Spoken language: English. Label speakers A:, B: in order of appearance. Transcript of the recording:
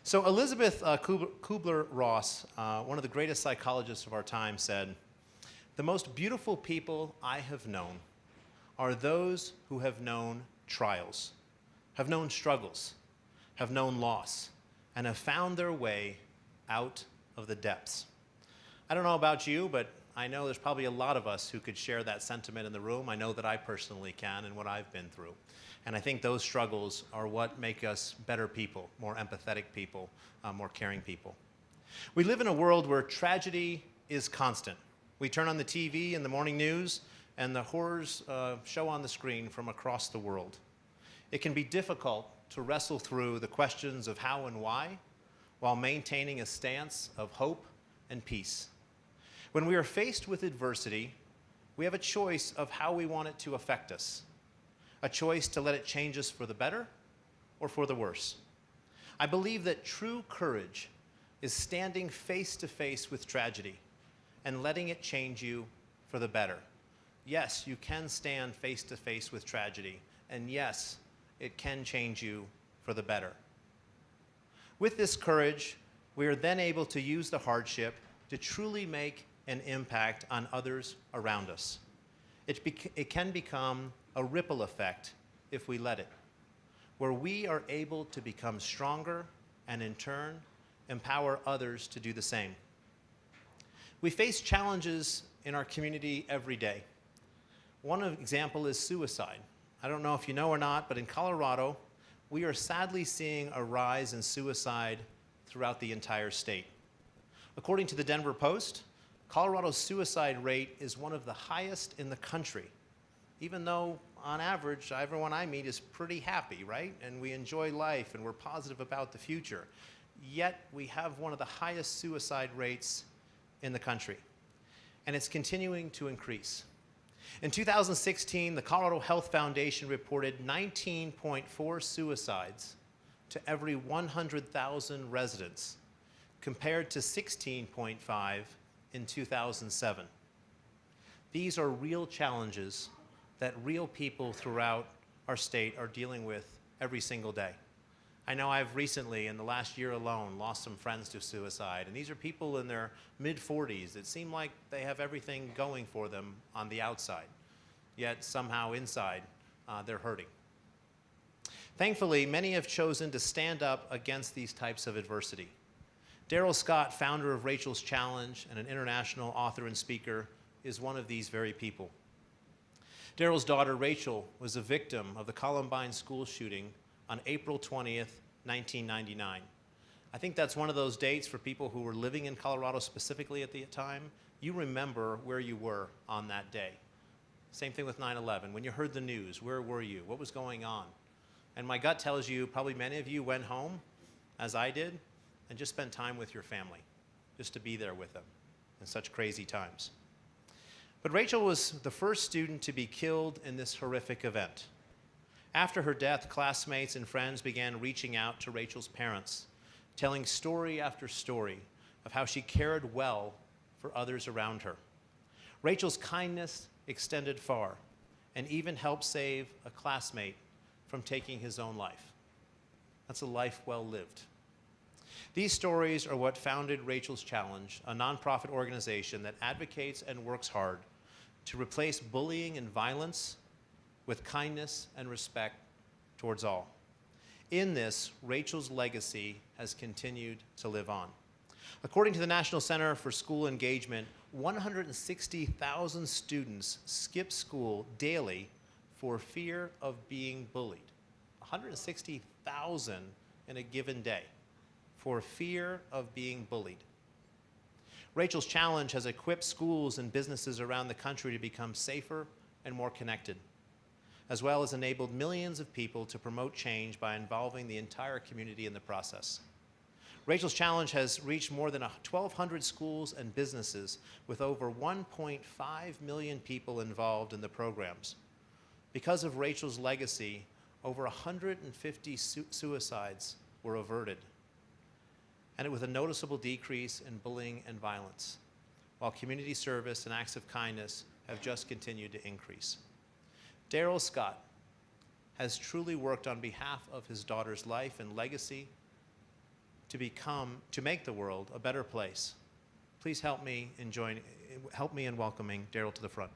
A: So Elizabeth Kubler-Ross, one of the greatest psychologists of our time, said, "The most beautiful people I have known are those who have known trials, have known struggles, have known loss, and have found their way out of the depths." I don't know about you, but I know there's probably a lot of us who could share that sentiment in the room. I know that I personally can and what I've been through. And I think those struggles are what make us better people, more empathetic people, more caring people. We live in a world where tragedy is constant. We turn on the TV in the morning news and the horrors show on the screen from across the world. It can be difficult to wrestle through the questions of how and why while maintaining a stance of hope and peace. When we are faced with adversity, we have a choice of how we want it to affect us. A choice to let it change us for the better or for the worse. I believe that true courage is standing face to face with tragedy and letting it change you for the better. Yes, you can stand face to face with tragedy, and yes, it can change you for the better. With this courage, we are then able to use the hardship to truly make an impact on others around us. It can become a ripple effect if we let it, where we are able to become stronger and in turn empower others to do the same. We face challenges in our community every day. One example is suicide. I don't know if you know or not, but in Colorado, we are sadly seeing a rise in suicide throughout the entire state. According to the Denver Post, Colorado's suicide rate is one of the highest in the country, even though on average, everyone I meet is pretty happy, right? And we enjoy life and we're positive about the future. Yet we have one of the highest suicide rates in the country, and it's continuing to increase. In 2016, the Colorado Health Foundation reported 19.4 suicides to every 100,000 residents, compared to 16.5 in 2007. These are real challenges that real people throughout our state are dealing with every single day. I know I've recently, in the last year alone, lost some friends to suicide, and these are people in their mid-40s that seem like they have everything going for them on the outside, yet somehow inside they're hurting. Thankfully, many have chosen to stand up against these types of adversity. Darrell Scott, founder of Rachel's Challenge and an international author and speaker, is one of these very people. Darrell's daughter, Rachel, was a victim of the Columbine school shooting on April 20th, 1999. I think that's one of those dates for people who were living in Colorado specifically at the time. You remember where you were on that day. Same thing with 9/11. When you heard the news, where were you? What was going on? And my gut tells you probably many of you went home, as I did, and just spent time with your family, just to be there with them in such crazy times. But Rachel was the first student to be killed in this horrific event. After her death, classmates and friends began reaching out to Rachel's parents, telling story after story of how she cared well for others around her. Rachel's kindness extended far and even helped save a classmate from taking his own life. That's a life well lived. These stories are what founded Rachel's Challenge, a nonprofit organization that advocates and works hard to replace bullying and violence with kindness and respect towards all. In this, Rachel's legacy has continued to live on. According to the National Center for School Engagement, 160,000 students skip school daily for fear of being bullied. 160,000 in a given day for fear of being bullied. Rachel's Challenge has equipped schools and businesses around the country to become safer and more connected, as well as enabled millions of people to promote change by involving the entire community in the process. Rachel's Challenge has reached more than 1,200 schools and businesses with over 1.5 million people involved in the programs. Because of Rachel's legacy, over 150 suicides were averted, and with a noticeable decrease in bullying and violence, while community service and acts of kindness have just continued to increase. Darrell Scott has truly worked on behalf of his daughter's life and legacy to to make the world a better place. Please help me in welcoming Darrell to the front.